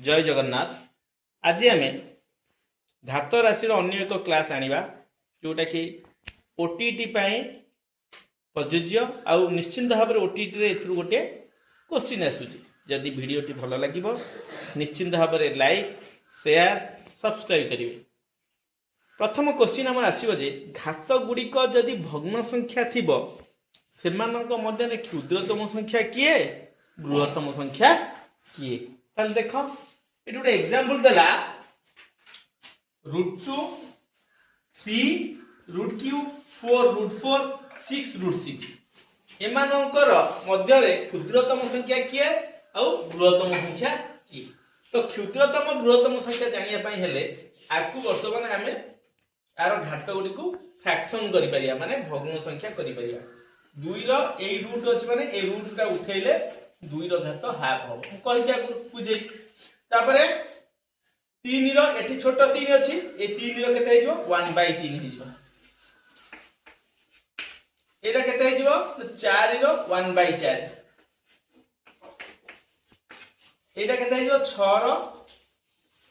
जय जगन्नाथ। आज आम घात राशि अन्य एक क्लास आनिबा जोटा कि ओटीटी प्रযোज्य आउ निश्चिंत भाव में ओटीटी रे एथुर गोटे क्वेश्चन आसुची। जदि वीडियोटी भल लगिबो निश्चिंत भाव में लाइक शेयर सब्सक्राइब करेंगे। प्रथम क्वेश्चन आम आसो जे घात गुड़िक जदि भग्न संख्या थिबो सेमानक मध्य क्षुद्रतम संख्या किए बृहत्तम संख्या किए। ताले देख ये गोटे एग्जांपल देला √2 3 √3 4 √4 6 √6 एमानकर मध्य क्षुद्रतम संख्या किए और बृहत्तम संख्या किए। तो क्षुद्रतम बृहत्तम संख्या जानिया पई हेले आकु वर्तमान आमे आर घात गुडी को फ्रैक्शन करि परिया माने भग्न संख्या करि परिया। 2 रो ए रूट अछि माने ए रूट टा उठेले 2 रो घात हाफ हो कहि जा बुझे। तापरे 3 रो एठी छोट 3 अछि ए 3 रो केते हिजो 1/3 हिजो। एटा केते हिजो 4 रो 1/4 एटा केते हिजो 6 रो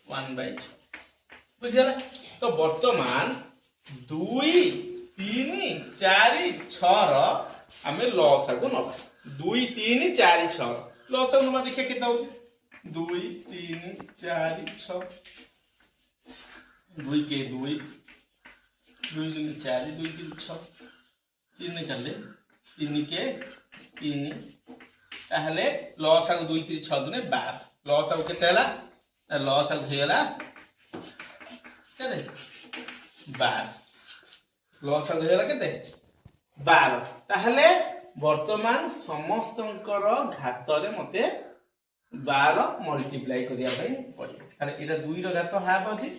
1/6 बुझिला। तो वर्तमान 2 3 4 6 रो हमें लॉस आगु नबा 2 3 4 6 लॉस आगु नबा देखिए केते हो 2 3 4 6 2 के 2 2 के 4 2 के 6 3 करले 3 के 3 ताहले लॉस आगु 2 3 6 दुने 12 लॉस आगु केते हला लॉस आगु हेला केते 12 लॉस आगु हेला केते 12 ताहले वर्तमान समस्तंकर घात रे मते 12 मल्टीप्लाई करिया पई पड़े। ताले एटा 2 रो घात हाफ अछि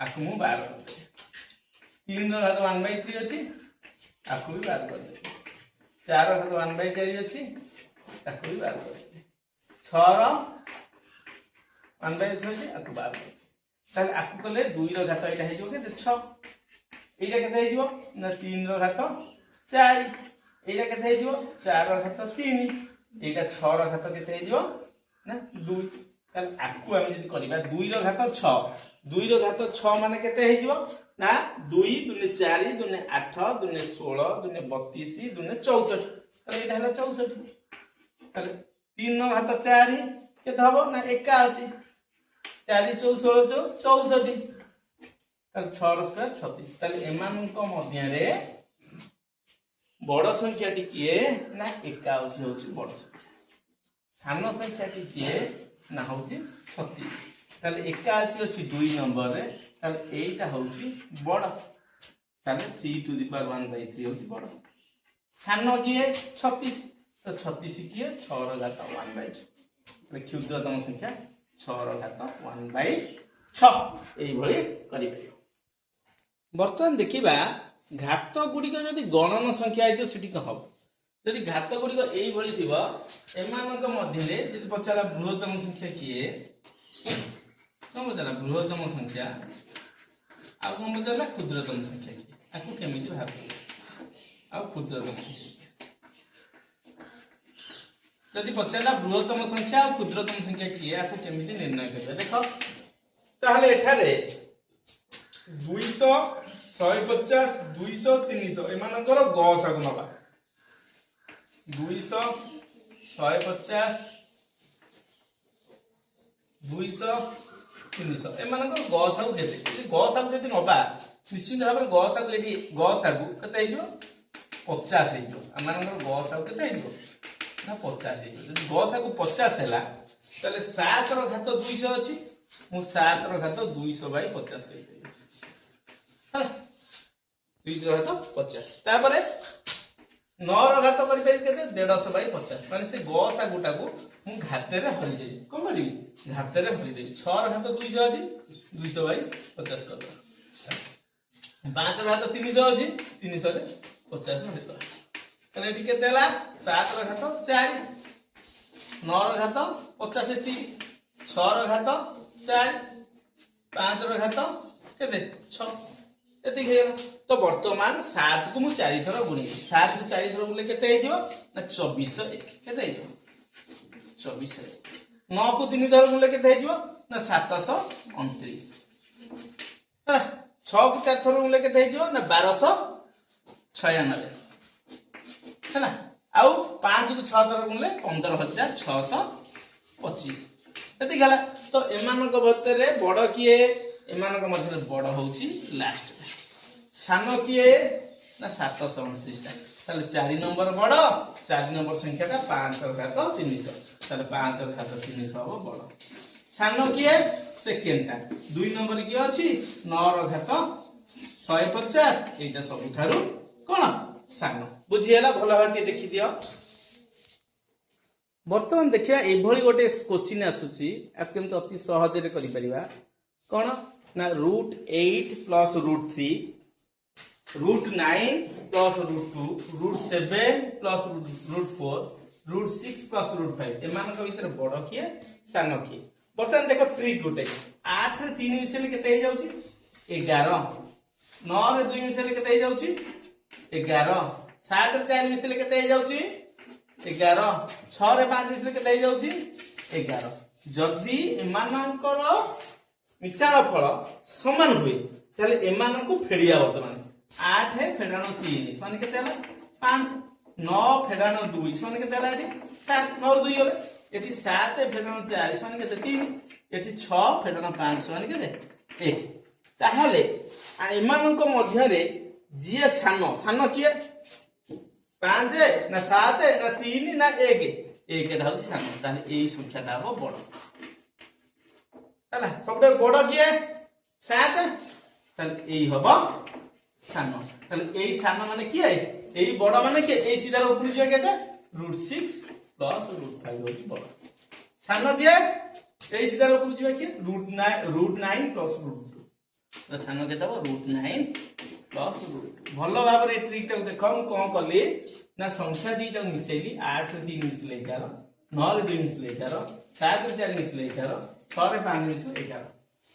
आकु मु 12 करते 3 रो घात 1/3 अछि आकु भी 12 करते 4 रो घात 1/4 अछि आकु भी 12 करते 6 रो 1/6 अछि आकु 12 करते। ताले आकु कले 2 रो घात एटा हे जो के 6 एटा केते हे जो ना 3 रो घात 4 एटा केते हे जो 4 रो घात 3 एटा 6 रो घात केते हे जो ना 2 ताले आकु हम जदी करबा 2 रो घात 6 2 रो घात 6 माने केते हे जो ना 2 दुने 4 दुने 8 दुने 16 दुने 32 दुने 64 ताले एटा हला 64 ताले 3 रो घात 4 केते हबो ना 81 4 16 64 ताले 6 रो स्क्वायर 36 ताले एमान को मध्य रे बड़ संख्या टी किए ना 81 होची बड़ संख्या सान संख्या टी किए ना होची 36 ताले 81 होची 2 नंबर रे ताले एटा होची बड़ ताले 3 टू द पावर 1/3 होची बड़ सान किए 36 तो 36 किए 6 रो घात 1/6 ताले क्षुद्रतम संख्या 6 रो घात 1/6 एई भली करि परियो। वर्तमान देखिबा घात गुड़िक जदि गणन संख्या आइतो सेठी कह हम जदि घात गुड़िक एई भली थिबो एमानक मध्य रे जदि पचाला बृहत्तम संख्या किए कम पचाला बृहत्तम संख्या आ कम पचाला क्षुद्रतम संख्या किए आकु केमिति भाग आ क्षुद्रतम जदि पचाला बृहत्तम संख्या आ क्षुद्रतम संख्या किए आकु केमिति निर्णय करबे देखो ताहले एठारे 200 150 200 300 एमानकर गस आगु नबा 200 150 200 300 एमानकर गस आगु केते गस आगु जति नबा निश्चित भाबरे गस आगु एठी गस आगु केते हिजो 50 हिजो एमानकर गस आगु केते हिजो ना 50 हिजो जति गस आगु 50 हैला तले 7 रो घात 200 अछि मु 7 रो घात 200/50 कहि देबी हला 200 घात 50 तापरे 9 रो घात करि पेरि केते 150/50 माने से गस आगुटा को मु घाते रे हरि देबी कोन करबी घाते रे हरि देबी 6 रो घात 200 अछि 200/50 कर 5 रो घात 300 अछि 300 रे 50 हरि कर तने एठी केते हला 7 रो घात 4 9 रो घात 50 3 6 रो घात 4 5 रो घात केते 6 एति हेला। तो वर्तमान 7 को मु 4 थरा गुणी 7 को 4 थरा गुणले केते हे जिवो ना 24 केते हे जिवो 24 9 को 3 थरा गुणले केते हे जिवो ना 729 है 6 को 4 थर गुणिले केते हो ना 1296 है ना आउ 5 को 6 थर गुणिले 15625 एति गला तो एमानक भतरे बड़ किए एमानक मध्य बड़ होउची लास्ट सानो किए ना 729 टा ताले 4 नंबर बड़ 4 नंबर संख्या का 5 र घात 300 ताले 5 र घात 300 हो बड़ सानो किए सेकेंड टा 2 नंबर की अछि 9 र घात 150 एटा सब ठारू कोन सानो बुझिएला भलो भाटी देखि दियो वर्तमान देखिया एभली गोटे क्वेश्चन आसुची आ केमत अति सहज रे करि परिबा कोन ना √8 + √3 √9 + √2 √7 + √4 √6 + √5 एमान के भीतर बड़ किए सानो किए वर्तमान देखो ट्रिक गोटे 8 रे 3 मिसेले केते हो जाउची 11 9 रे 2 मिसेले केते हो जाउची 11 7 रे 4 मिसेले केते हो जाउची 11 6 रे 5 मिसेले केते हो जाउची 11 जदी एमानकर मिसाल फल समान हुए ताले एमानकु फेडिया वर्तमान 8 फेडानो 3 समान केते हला 5 9 फेडानो 2 समान केते हला एटी 7 9 2 गले एटी 7 फेडानो 4 समान केते 3 एटी 6 फेडानो 5 समान केते 1 ताहाले एमानक मध्य रे जिए सानो सानो किए 5 ना 7 ना 3 ना 1 1 टा होची सानो ताले एई संख्याटा हो बड़ हला सबटा बड़ किए 7 ताले एई हबो सानो ताले एई सानो माने किए एई बड़ माने के एई सीधा ऊपर जिया केते √6 + √5 होची बड़ सानो दिए एई सीधा ऊपर जिया के √9 + √2 तो सानो केते हो √9 + √2 भलो भाबरे ए ट्रिक टा देखो हम कोन कली ना संख्या दीटा मिसेली 8 रे 3 मिसले 11 9 रे 2 मिसले 11 7 रे 4 मिसले 11 6 रे 5 मिसले 11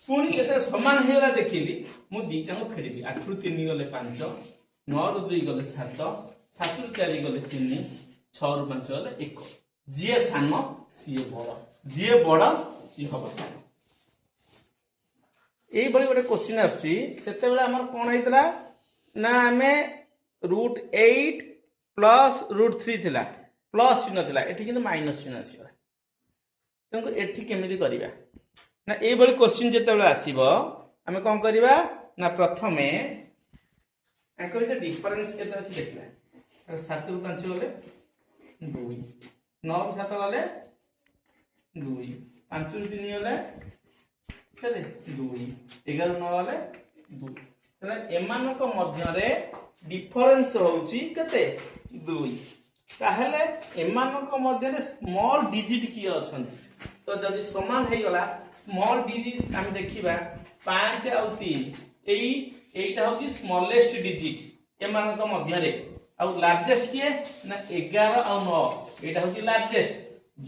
पुणी जेते समान हेला देखिली मु दीटा को फेडिबी 8 ରୁ 3 गले 5 9 ରୁ 2 गले 7 7 ରୁ 4 गले 3 6 ରୁ 5 गले 1 जिए सानो सिए बड़ जिए बड़ सी हबो सानो एई बळी गोटे क्वेश्चन आछी सेते बेला हमर कोन हेतला ना हमें √8 + √3 थिला प्लस चिन्ह थिला एठी किंतु माइनस चिन्ह आसीबा तंको एठी केमिति करिबा ना ए बळी क्वेश्चन जेते बेला आसीबो हमें कोन करिबा ना प्रथमे एकर जे डिफरेंस केते अछि देखला 7 ରୁ 5 गले 2 9 ରୁ 7 गले 2 5 ରୁ 3 गले केते 2 11 ରୁ 9 गले 2 तले एमानक मध्य रे डिफरेंस होउची केते 2 ताहले एमानक मध्य रे स्मॉल डिजिट की अछंती तो जदी समान हे गला स्मॉल डिजिट हम देखिबा 5 और 3 एटा होची स्मॉलेस्ट डिजिट एमानक मध्य रे और लार्जेस्ट किए ना 11 और 9 एटा होची लार्जेस्ट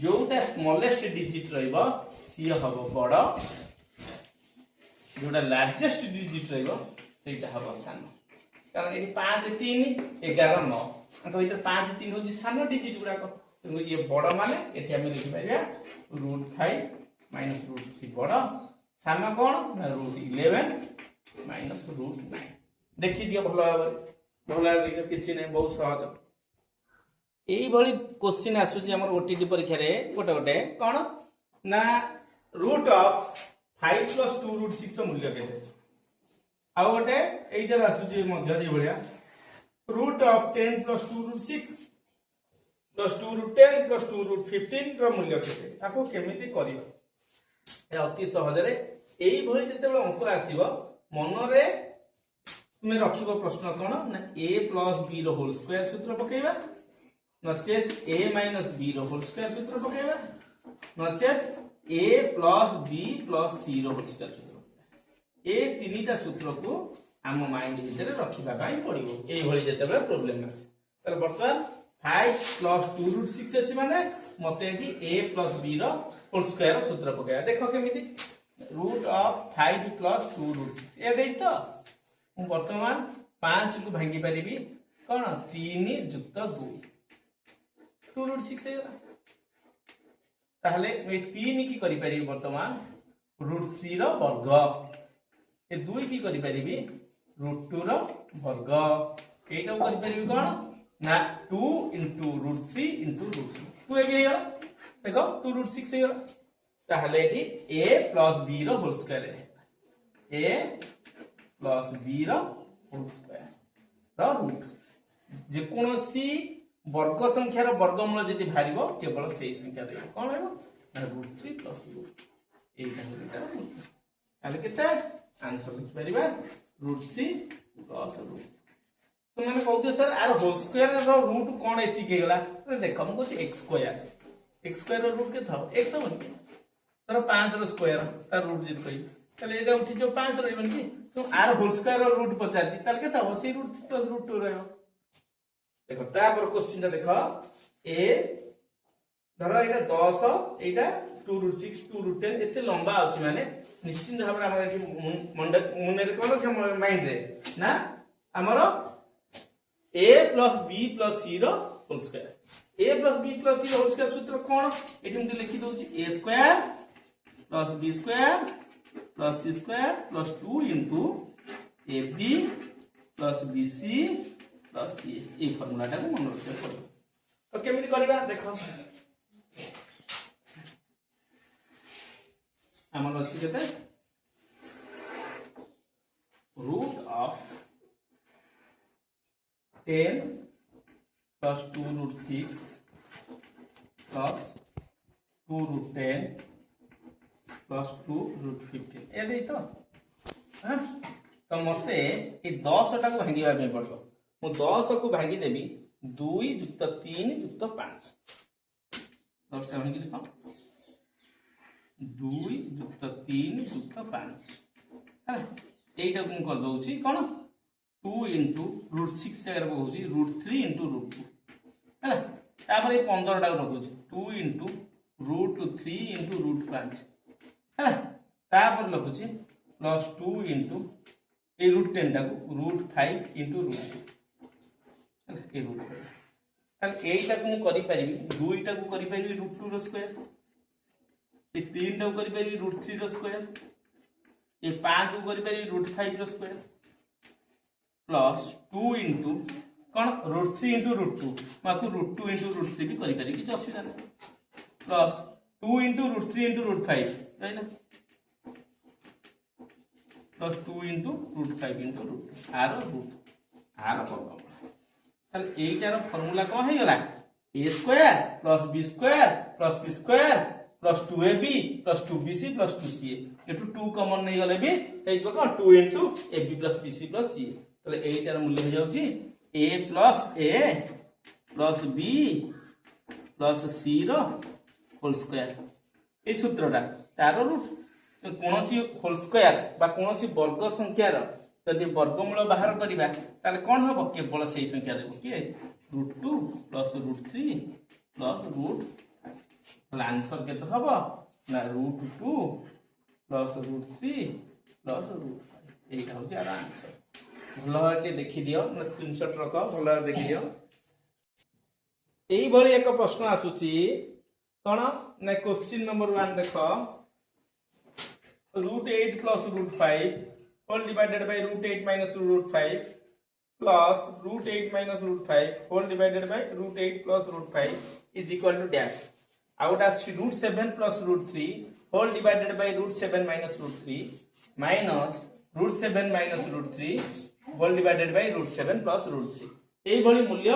जोटा स्मॉलेस्ट डिजिट रहइबो सी हबो बड़ जोटा लार्जेस्ट डिजिट रहइबो सेटा हबो सानो कारण ये 5 3 11 9 तो इधर 5 3 होची सानो डिजिट गुडा को तो ये बड़ माने एठी हम लिखि परिया √5 - √3 बड़ सानो कोन ना √11 - √9 देखि दियो भलो किछि नै बहुत सहज एई भली क्वेश्चन आसुची हमर ओटीटी परीक्षा रे गोटे गोटे कोन ना √5 + 2 √6 मूल्य केते आ गोटे एइटर आसुची मध्य रे भलिया √10 + 2 √6 + 2 √10 + 2 √15 ର मूल्य केते ताको केमिति करियो ए अति सहज रे एई भली जते बेला अंक आसीबो मन रे तुमे रखिबो प्रश्न कोन ना a + b रो होल स्क्वायर सूत्र पकेइबा नचेत a - b रो होल स्क्वायर सूत्र पकेइबा नचेत a + b + c रो होल स्क्वायर सूत्र ए तीनटा सूत्र को हम माइंड भीतर रखिबा काई पड़िबो एई भली जते बेला प्रॉब्लम आसे तर वर्तमान 5 + 2 √6 अछि माने मते एठी a + b रो होल स्क्वायर सूत्र पकेया देखो केमिति √5 + 2 √6 ए देई तो हम वर्तमान 5 को भांगी परिबी कोन 3 + 2 2 √6 हे ताहले ए 3 की करि परिबी वर्तमान √3 ର ବର୍ଗ ए 2 की करि परिबी √2 ର ବର୍ଗ एटा करि परिबी कोन ना 2 * √3 * √2 2 ए गला देखो 2 √6 हे गला ताहले एठी a + b रो होल स्क्वायर है a + b रो होल स्क्वायर रो रूट जे कोनोसी वर्ग संख्या रो वर्गमूल जदि भारिबो केवल सेही संख्या देबो कोन हेबो √3 + √2 एटा होता ताले केते आंसर लिख परिबा √3 + √2 तो माने कहते सर आर होल स्क्वायर रो रूट कोन एथि के गला देखो हम कहते x स्क्वायर रो रूट के था x होबन के तर 5 रो स्क्वायर तार रूट जदि कहि ताले एटा उठी जो 5 रहबन की तो आर होल स्क्वायर रो रूट पचार छी ताले केता हो से √3 + √2 रहयो देखो तापर क्वेश्चन ता देखो a धरो एटा 10 एटा 2 √6 2 √10 एते लंबा अछि माने निश्चित भाबरे हमर एठी मुने रे कोन माइंड रे ना हमर a + b + c रो whole square a + b + c रो होल स्क्वायर सूत्र कोन एठी हम लिखि दउची a square + b square + c square + 2 * ab + bc + ca ए फार्मूला टा को मन रखियो पड़ो तो केमिति करबा देखो हमर अछि केते √10 + 2 √6 + 2 √10 + 2 √15 ए देई तो हां तो मते ए 10 टा को भांगीबा में पड़ियो मु 10 को भांगी देबी 2 + 3 + 5 10 टा भांगी लिखो 2 + 3 + 5 हां एटा को कर दउची कोन 2 * √6 जगह होउची √3 * √2 हैला तापर ए 15 टा रखुची 2 * √3 * √5 हैला तापर लखुची +2 * ए √10 टा को √5 * √2 हैला ए √5 ताले एटा को मु करि परिबी 2 टा को करि परिबी √2 रो स्क्वायर ए 3 टा को करि परिबी √3 रो स्क्वायर ए 5 को करि परिबी √5 रो स्क्वायर प्लस 2 * कोन √3 * √2 माकु √2 * √3 भी करि पारि कि असुविधा नै प्लस 2 * √3 * √5 राइट प्लस 2 * √5 * √2 आर रूट आर वर्ग ताले एटार फार्मूला कोन हे गला a square + b square + c square + 2ab + 2bc + 2ca एटु 2 कॉमन नै गले भी हेइबो कोन 2 * ab + bc + ca ताले एटार मूल्य हो जाउची a + a + b + c रो होल स्क्वायर ए सूत्रटा तार रूट कोनोसी होल स्क्वायर बा कोनोसी वर्ग संख्या रो यदि वर्गमूल बाहर करिबा ताले कोन हबो केवल सेही संख्या देबो कि √2 + √3 + √5 ताले आंसर केते हबो ना √2 + √3 + √5 एटा हो जा आंसर भलो के देखि दियो ना स्क्रीनशॉट रखो भलो देखि दियो एई भली एक प्रश्न आसुची कोन ना क्वेश्चन नंबर 1 देखो √8 + √5 whole divided by √8 - √5 plus √8 - √5 whole divided by √8 + √5 is equal to dash out as √7 + √3 whole divided by √7 - √3 minus √7 - √3 whole divided by √7 + √3 एई भली मूल्य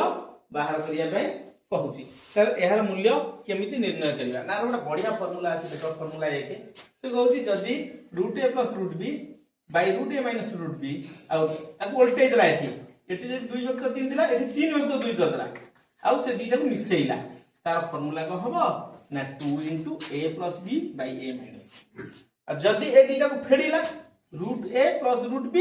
बाहर करिया बे कहूची सर एहार मूल्य केमिति निर्णय करिया ना गोटा बढ़िया फार्मूला अछि देखो फार्मूला एके से कहूची जदी √a + √b by √a - √b आ ताको उल्टे देला एठी जे 2 + 3 दिला एठी 3 + 2 कर देला आ से दीटा को मिसेइला तार फार्मूला को हबो ना 2 * a + b by a - b आ जदी ए दीटा को फेडिला √a + √b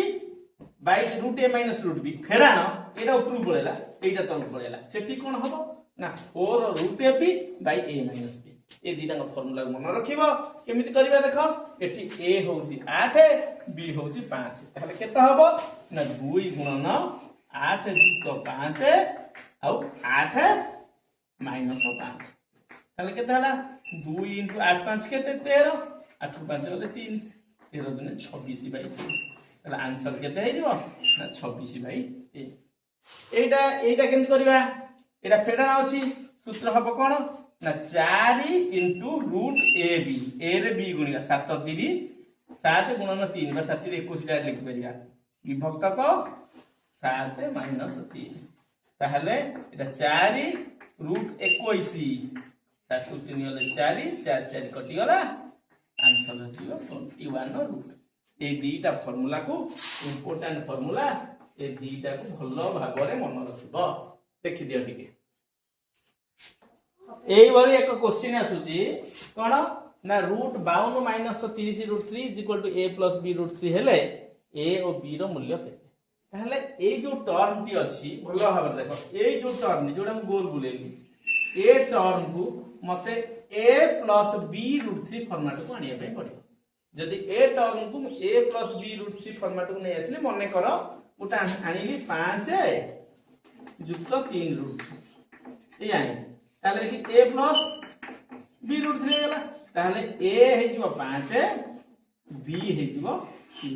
by √a - √b फेडानो एटा ऊपर पळेला एटा तल पळेला सेठी कोन हबो ना 4 √ab by a - b ए दीटा का फार्मूला मन रखिबो केमिति करबा देखो एठी a होउची 8 b होउची 5 ताले केता हबो ना 2 * 8 + 5 आउ 8 - 5 ताले केता हला 2 * 8 5 केते 13 8 ରୁ 5 গଲେ 3 13 दुने 26/3 তাহলে आंसर কেতে হইଯିବ না 26/3 এইটা এইটা কেমতি করিবা এটা ফেডানা ଅଛି सूत्र हबो कोन ना 4 * √ab a रे b गुणिका 7 3 7 गुणन 3 बा 7 रे 21 टा लिखि परिया विभक्त को 7 - 3 ताहले एटा 4 √21 ताकु 3 होले 4 4 4 कटि गला आंसर होइबो 21 ए दीटा फार्मूला को इंपोर्टेंट फार्मूला ए दीटा को भलो भागरे मन रखिबो देखि दियो ठीक एई भली एक क्वेश्चन आसुची कोन ना √52 - 30 √3 = a + b √3 हेले a और b रो मूल्य केते ताहले ए जो टर्म टी अछि भलो भाबे देखो ए जो टर्म जोडा हम गोल बुलेली ए टर्म को मते a + b √3 फॉर्मेट को आनिया पे पड़ियो जदि ए टर्म को a + b √3 फॉर्मेट को नै आसले मने करो उटा आनिली 5 युक्त 3 √3 ए आनी ताहले कि a + b √3 गेला ताहले a हे जिवो 5 b हे जिवो 3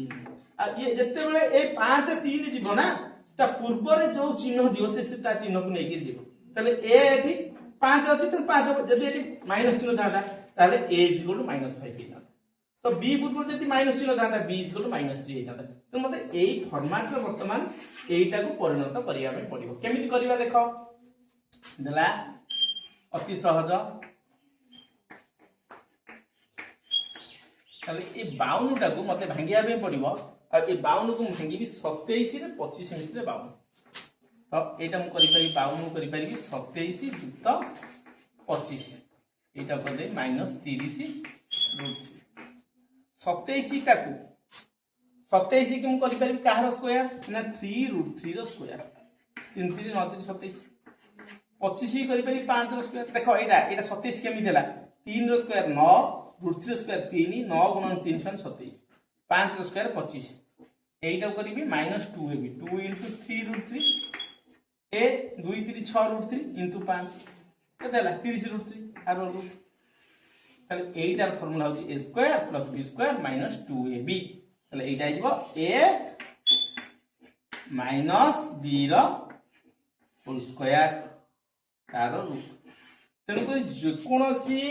आ ये जत्ते बेले ए 5 3 जिवो ना ता पूर्व रे जो चिन्ह दियो से ता चिन्ह को नेकी जिवो ताहले a एठी 5 अछि त 5 जदि एठी माइनस चिन्ह दादा ताहले a = -5 हेता तो b पूर्व जदि माइनस चिन्ह दादा b = -3 हेता तो मते एई फॉर्मेट रे वर्तमान एईटा को परिणत करिया में पड़िबो केमिति करिवा देखो देला अति सहज ताले ए 52 टा को मते भांगिया बे पड़िबो आ ए 52 को भांगी भी 27 रे 25 मिसले 52 तो एटा हम करि पारी 52 करि पारी 27 युक्त 25 एटा को दे -30 √3 27 टा को 27 के हम करि पारी काहर स्क्वायर ना 3 √3 रो स्क्वायर 3 3 9 3 27 25 करि पारी 5 रो स्क्वायर देखो एटा 27 केमि देला 3 रो स्क्वायर 9 √3 रो स्क्वायर 3 9 * 3 = 27 5 रो स्क्वायर 25 एटा करिबी -2 हेबी 2 * 3 √3 ए 2 3 6 √3 * 5 के देला 30 √3 आरो रूट ताले एटार फार्मूला होची a² + b² - 2ab ताले एटा आइबो a - b रो होल स्क्वायर तारो रूट तेनु कोइ जे कोनोसी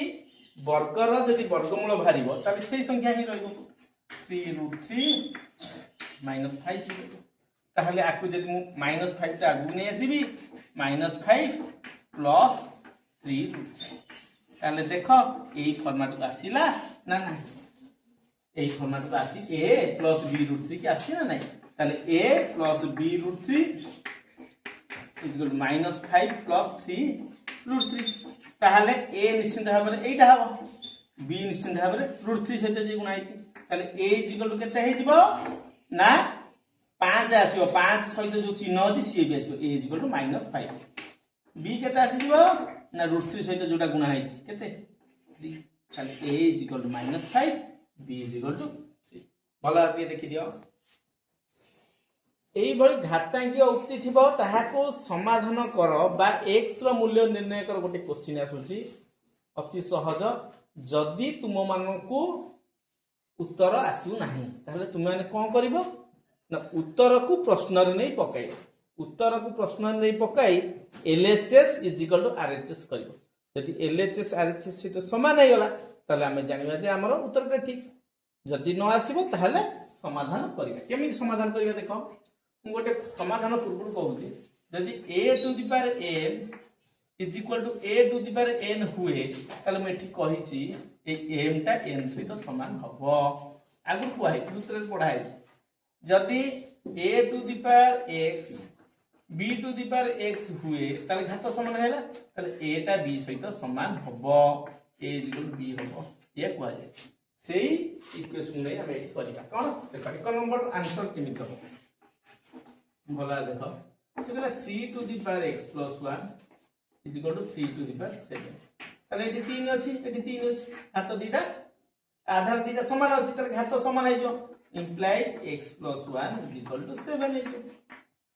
वर्गर यदि वर्गमूल भारिबो तबे सेही संख्या ही रहइबो 3 √3 - 5 ताहले आकु जदि मु -5 टा आगु नै आसीबी -5 + 3 ताहले देखो एई फॉर्मेट को आसीला ना ना एई फॉर्मेट को आसी a + b √3 के आसी ना नै ताहले a + b √3 = -5 + 3 √3 ताहले a निश्चित भाबरे एटा हबो b निश्चित भाबरे √3 सहित जे गुणा आइछि ताहले a = केते हे जिवो ना 5 आसीबो 5 सहित जो चिन्ह अछि सी भी आसीबो a = -5 b केते आसी जिवो ना √3 सहित जोटा गुणा आइछि केते 3 ताहले a = -5 b = 3 भला के देखि दियो एई भली घातांकीय उक्ति थिबो ताहाको समाधान कर बा x रो मूल्य निर्णय कर गोटे क्वेश्चन आसुची अति सहज जदि तुम मानकू उत्तर आसु नाही ताहले तुम माने कोन करिवो ना उत्तर को प्रश्न रे नै पकाई उत्तर को प्रश्न रे नै पकाई LHS = RHS करिवो यदि LHS RHS से तो समान हे गला ताहले हमें जानिबा जे हमरो उत्तर ठीक जदि न आसीबो ताहले समाधान करिबा केमि समाधान करिबा देखो गोटे समाधान पूर्व कहूँ यदि a⁴n = a⁴n हुए ताले मैं ठीक कहिछि ए m टा n सहित समान हबो आगु कहै सूत्र रे पढाइ जदि a⁴x b⁴x हुए ताले घात समान हैला ताले a टा b सहित समान हबो a = b हबो ये कहै सेही इक्वेशन नै हम करिबा कोन देखो एक नंबर आंसर केमि करबो भला देखो सेला 3⁴x + 1 = 3⁴7 ताले एटी 3 अछि एटी 3 अछि घात दीटा आधार दीटा समान अछि ताले घात समान हे जो इंप्लाइज x + 1 = 7 हे जो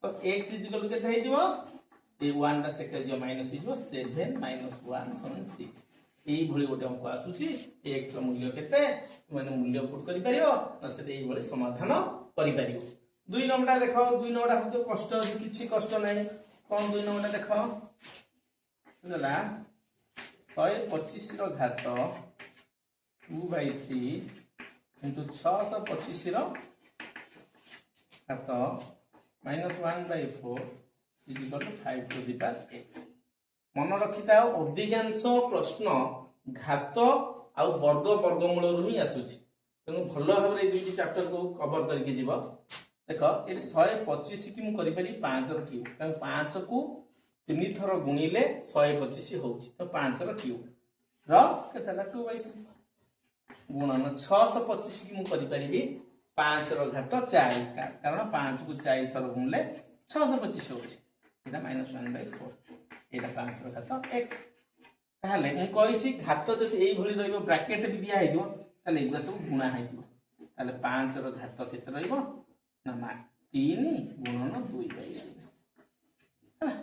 तो x = केते हे जो ए 1 रा सेक जो माइनस हे जो 7 - 1 = 6 এই ভଳି গোটে অঙ্ক আসুচি x ର মূল্য কেতে মানে মূল্য পুট করি পারিও নচেত এই ভଳି সমাধান করি পারিও 2 নম্বরটা দেখো 2 নম্বরটা হতো কষ্ট কিছু কষ্ট নাই কোন 2 নম্বরটা দেখো বুঝলা 125 ର ঘাত 2/3 into 625 ର घात -1/4 is equal to 5 to the power x मन रखी था अधिकांश प्रश्न घात आउ वर्ग वर्गमूल ही आसूची तेणु भल भाव में दुईटी चैप्टर को कवर करके जीव देख ये 125 की मुझे करी 5 रो क्यूब 5 को 3 थर गुणिले 125 होउची तो 5 रो क्यूब रो केतला 2/3 गुणन 625 की मुझे करी पारिबी 5 रो घात 4 कारण 5 को 4 थर गुणिले 625 होउची एटा -1/4 एटा 5 रो घात x ताहले मु कहिछि घात जति एई भली रहइबो ब्रैकेट भी दिया हेइबो ताले एगुरा सब गुणा हेइबो ताले 5 रो घात केते रहइबो ना 3 गुणन 2/3 हला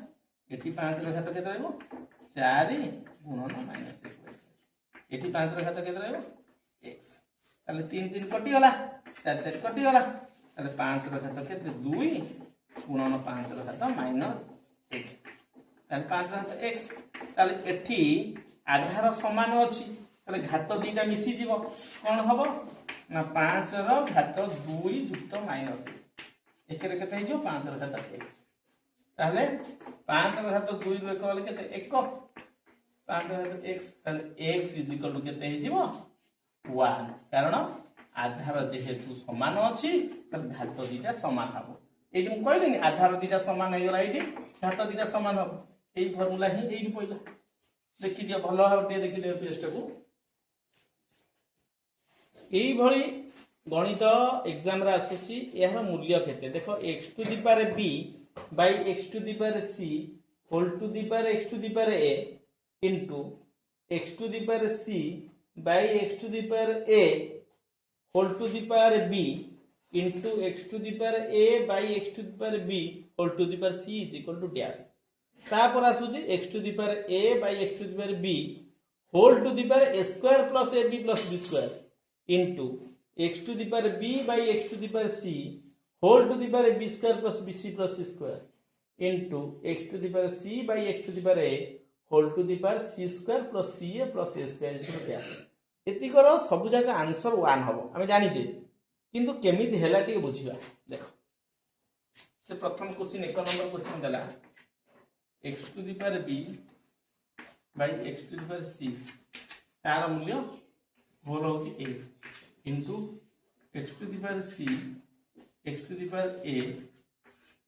एठी 5 रो घात केते रहइबो 4 गुणन -1/4 एठी 5 रो घात केते रहइबो x ताले 3 3 कटि गला 4 4 कटि गला ताले 5 रो घात केते 2 गुणन 5 रो घात -1 ताले 5 रो घात x ताले एठी आधार समान अछि ताले घात दुईटा मिसी जीवो कोन हबो ना 5 रो घात 2 युक्त माइनस एकरे केते हिजो 5 रो घात x ताले 5 रो घात 2 रो एकले केते 1 5 रो घात x ताले x इज इक्वल टू केते हिजो 1 कारण आधार जेहेतु समान अछि ताले घात दुईटा समान हबो एठी हम कहलिनी आधार दुईटा समान हेगला एठी घात दुईटा समान हबो এই ফর্মুলা হি এইটি পইলা দেখি দিও ভালো ভাবে দেখি দিও পেজটাକୁ এই ভଳି গণিত एग्जाम रे आसुची एहर मूल्य केते देखो x to the power b by x to the power c whole to the power x to the power a into x to the power c by x to the power a whole to the power b into x to the power a by x to the power b whole to the power c is equal to dash तापर आसुची x to the power a by x to the power b whole to the power a square plus ab plus b square into x to the power b by x to the power c whole to the power b square plus bc plus c square into x to the power c by x to the power a whole to the power c square plus ca plus a square is dash एति करो सब जगह answer 1 हबो हम जानि जे किंतु केमिति हेला T बुझिबा देखो से प्रथम क्वेश्चन 1 नंबर क्वेश्चन देला x to the power b by x to the power c तार मूल्य होल होची a into x to the power c x to the power a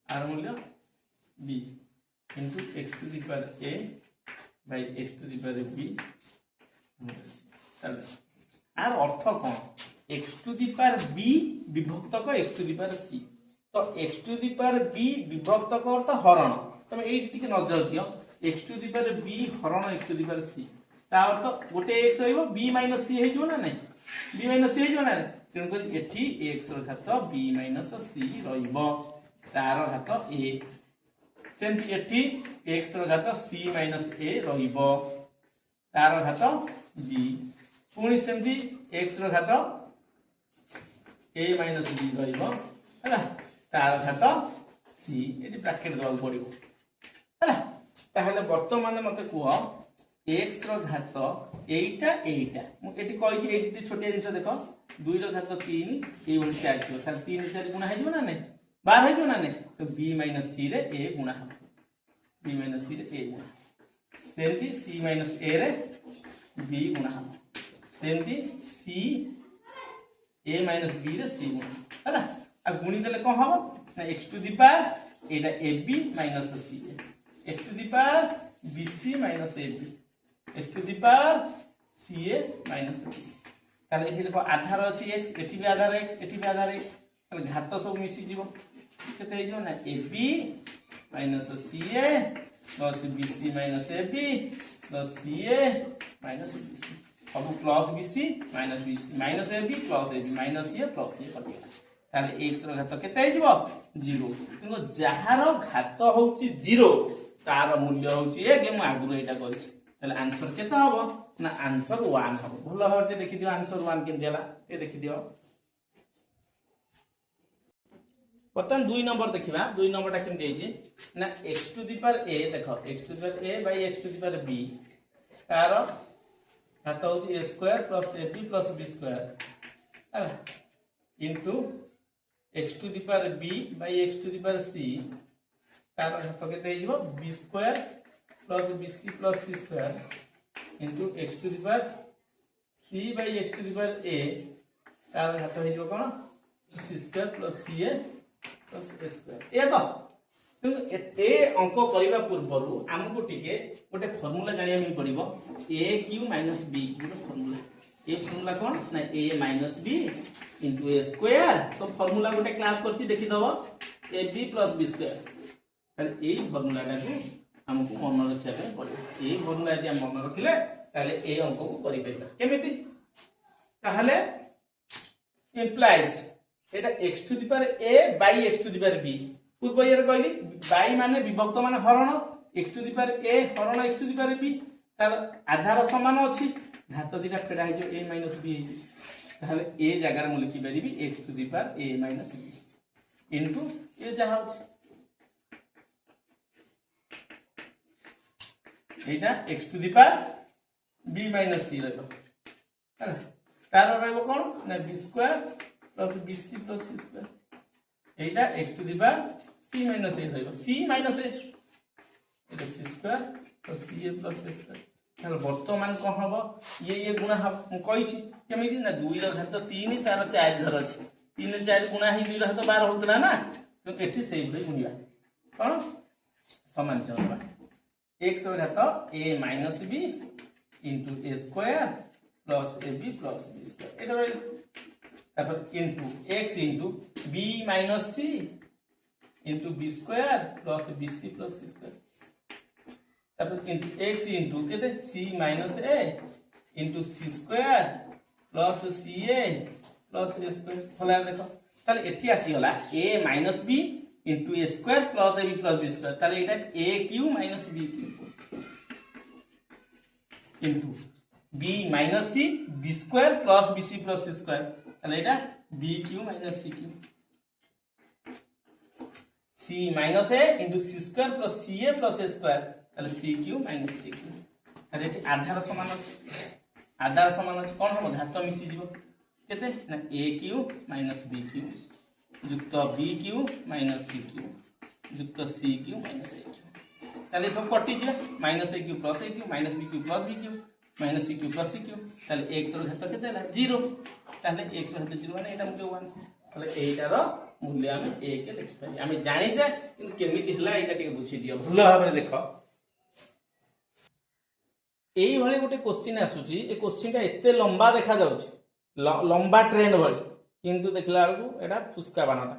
आर मूल्य b into x to the power a by x to the power b आर अर्थ कोन x to the power b विभक्त को x to the power c तो x to the power b विभक्त को अर्थ हरण तुम एठी टिके नजर दियो x to the power b हरण x to the power c ता अर्थ गोटे x होइबो b माइनस c हेजो ना नै b माइनस c हेजो ना तेनु कर एठी x रो घात b माइनस c रहिबो तार घात a सेमति एठी x रो घात c माइनस a रहिबो तार घात b पुणी सेमति x रो घात a माइनस b रहिबो हला तार घात c एठी ब्रैकेट दवा पड़िबो हला ताहले वर्तमान मते कुह x रो घात एटा एटा मु एठी कहि कि एठी छोटे जिंस देखो 2 रो घात 3 ए बन 4 थियो खाली 3 4 गुणा हेजो ना नै 12 हेजो ना नै तो b - c रे a गुणा ह b - c रे a गुणा सेंती c - a रे b गुणा ह सेंती c a - b रे c गुणा हला आ गुणी देले कोन हबो ना x टू द पावर एटा ab - c x to the power bc - ab x to the power ca - bc ताले एठी देखो आधार अछि x एठी भी आधार x एठी भी आधार x ताले घात सब मिसी जीवो केते हेजो ना ab - ca plus bc - ab plus ca - bc सब plus bc - bc minus ab plus ab minus ca plus ca कटि ताले x रो घात केते हेजो 0 किंतु जहार घात होउची 0 तार मूल्य होउची 1 हम आगु एटा करिछि ताले आंसर केते हबो ना आंसर 1 हम भल भाव देखि दियो आंसर 1 केमति हला ए देखि दियो बर्तमान 2 नंबर देखिबा 2 नंबरटा केमति हेछि ना x to the power a देखो x to the power a by x to the power b तार घात होछि a square plus ab plus b square हला into x to the power b by x to the power c तार घात केते हेजिबो b square plus bc plus c square into x to the power c by x to the power a तार घात हेजिबो कोन c square plus ca plus a square ए तो ए अंक करबा पूर्वरु हमको टिके गोटे फार्मूला जानिया मिल पड़िबो a q minus b q formula ए फार्मूला कोन ना a minus b into a square तो फार्मूला गोटे क्लास करछि देखि दबो ab प्लस b स्क्वायर ताले ए फार्मूला को हमको मन रखिया पड़िबो ए फार्मूला जे हम मन रखिले ताले ए अंक को करि परबा केमिति ताहले इंप्लाइज एटा x to the power a by x to the power b पूर्व ईयर कहली बाई माने विभक्त माने हरण x to the power a हरण x to the power b तार आधार समान अछि घात दिटा फेडा हे जो a माइनस b ताहले a जगह रे मु लिखि परिबी x to the power a minus b into a जहा अछि एटा x to the power b minus c रहबो तार रहबो कोन ना b square plus bc plus c square एटा x to the power c minus a रहइबो c माइनस a एटा c square plus ca plus a square तार वर्तमान कोन हबो ये गुणा हम कहिछि केमिति ना 2 र घात 3 तार 4 धर अछि 3 4 गुणा ही 2 र घात 12 होतला ना तो एठी सेम रे गुणिया कोन समान छै होबा x र घात a minus b into a square plus ab plus b square एटा रहइबो तापर into x into b minus c into b square plus bc plus c square तापर इनटू x इनटू केते c minus a into c square plus ca plus a square होला देखो ताले एठी आसी होला a minus b into a square plus ab plus b square ताले एटा a Q minus b Q into b minus c b square plus bc plus c square ताले एटा b Q minus c Q c minus a into c square plus ca plus a square ताले c Q minus a Q ताले एठी आधार समान अछि कोन हम घात मिसि जीवो केते ना a Q minus b Q युक्त b Q minus c Q युक्त c Q minus a Q ताले सब कटि जे minus a Q plus a Q minus b Q plus b Q minus c Q plus c Q ताले x रो घात केते हला 0 ताले x रो घात 0 माने एटा मते 1 ताले एटार मूल्य हम a के लिखि पारी हम जानि जे केमिति हला एटा टिके बुझि दियो भलो भाबरे देखो एई भले गोटे क्वेश्चन आसुची ए क्वेश्चन ता एते लंबा देखा जाउची लंबा ट्रेन भली किंतु देखला बेलू एटा फुसका बानाटा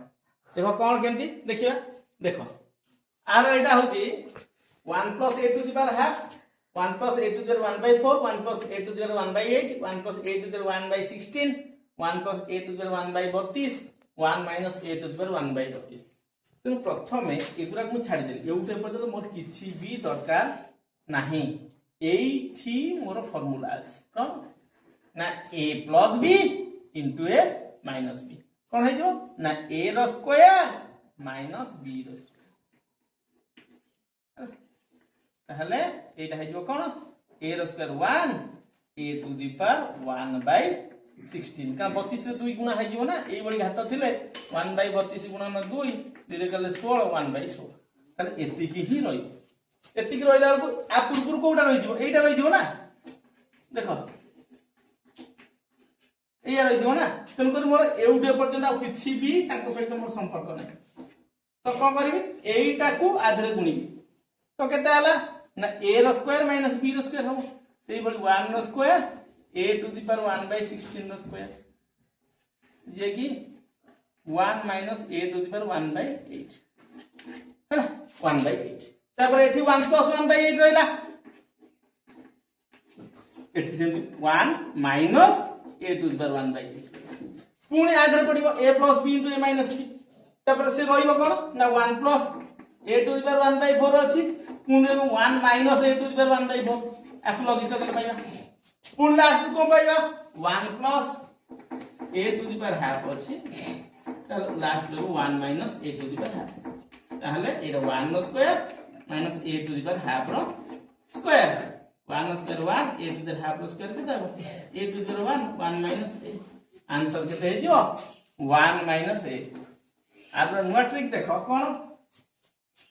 देखो कोन केमती देखिबा देखो आर एटा होची 1 plus a to the power half 1 plus a to the power 1 by 4 1 plus a to the power 1 by 8 1 plus a to the power 1 by 16 1 plus a to the power 1 by 32 1 minus a to the power 1 by 32 तो प्रथमे एगुरा को छाडी देली एउटे पर्यंत मोर किछि भी दरकार नाही एठी मोर फार्मूला अछि कोन ना a plus b into a minus b कोन है जो ना a रो स्क्वायर माइनस b रो स्क्वायर ताहले एटा है जो कोन a रो square 1 a to the power 1 by 16 का 32 रे 2 गुणा है जो ना एई बडी घात थिले 1 बाय 32 गुणा न 2 रे कले 16 1 बाय 16 ताले एति की ही रही एतिक रहिला को आ पुरपुर कोटा रहि दिबो एटा रहि दिबो ना देखो एया रहि दिबो ना तन कर मोर एउटे पर्यंत आ किछि भी ताको सहित मोर संपर्क नै तो कोन करबी एटा को आधरे गुणी तो केते आला ना a रो स्क्वायर माइनस b रो स्क्वायर हो सेही बडी 1 रो square a to the power 1 by 16 रो स्क्वायर जे कि 1 minus a to the power 1 by 8 है ना 1 बाय 8 तापर एठी 1 प्लस 1 बाय 8 रहला एठी से 1 minus a to the power 1 by 8 पुणी आधर पडिबो a plus b into a minus b तापर से रहिबो कोन ना 1 plus a to the power 1 by 4 अछि पुणी 1 minus a to the power 1 by 4 आकु लॉजिक कले पाइबा पुणी लास्ट को पाइबा 1 plus a to the power half अछि लास्ट लेबो 1 minus a to the power half ताहले एटा 1 नो square minus a to the power half रो स्क्वायर 1 नो square 1 a to the power half रो स्क्वायर केते हो a to the power 1 minus a answer केते हे जो 1 माइनस a आरो नुवा ट्रिक देखो कोन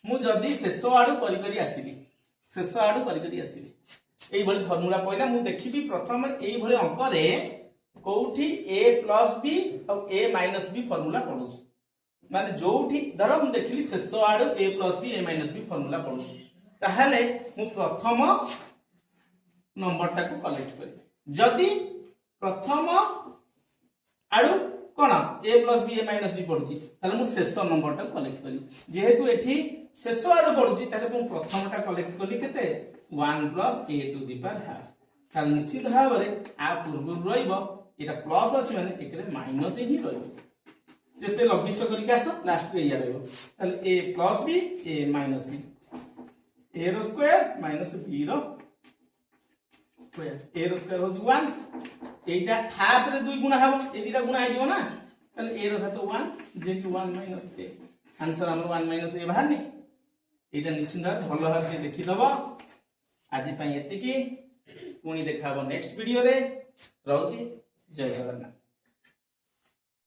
मु जदी शेषो आडू करी करी आसीबी शेषो आडू करी करी आसीबी एई भली फार्मूला पइला मु देखिबी प्रथम एई भली अंक रे कोठी a प्लस b और a माइनस b फार्मूला पढुछ माने जोठी धर मु देखली शेषो आडू a plus b a minus b formula पढुछ ताहाले मु प्रथम नंबर टाको कलेक्ट करी जदी प्रथम आडू कोन a plus b a minus b पढुची ताले मु शेष नंबर टाको कलेक्ट करी जेहेतु एठी शेष आडू पढुची ताले मु प्रथम टा कलेक्ट कली केते 1 plus a to the power half ताले निश्चित भाबरे आ पूर्व रहिबो एटा प्लस अछि माने एकरे माइनस ही रहिबो जते लघिष्ठ करी के आसो लास्ट रे या रहिबो ताले a plus b a minus b a रो स्क्वायर माइनस b रो स्क्वायर a रो स्क्वायर हो 1 एटा हाफ रे 2 गुणा हबो ए दिटा गुणा आइ दिबो ना ताले a रो था तो 1 जे कि 1 माइनस a आंसर हमर 1 माइनस a बाहर नि एटा निश्चित भलो भाबे देखि दबो आज पई एतिकी पुणी देखाबो नेक्स्ट वीडियो रे रहउची जय जगन्नाथ।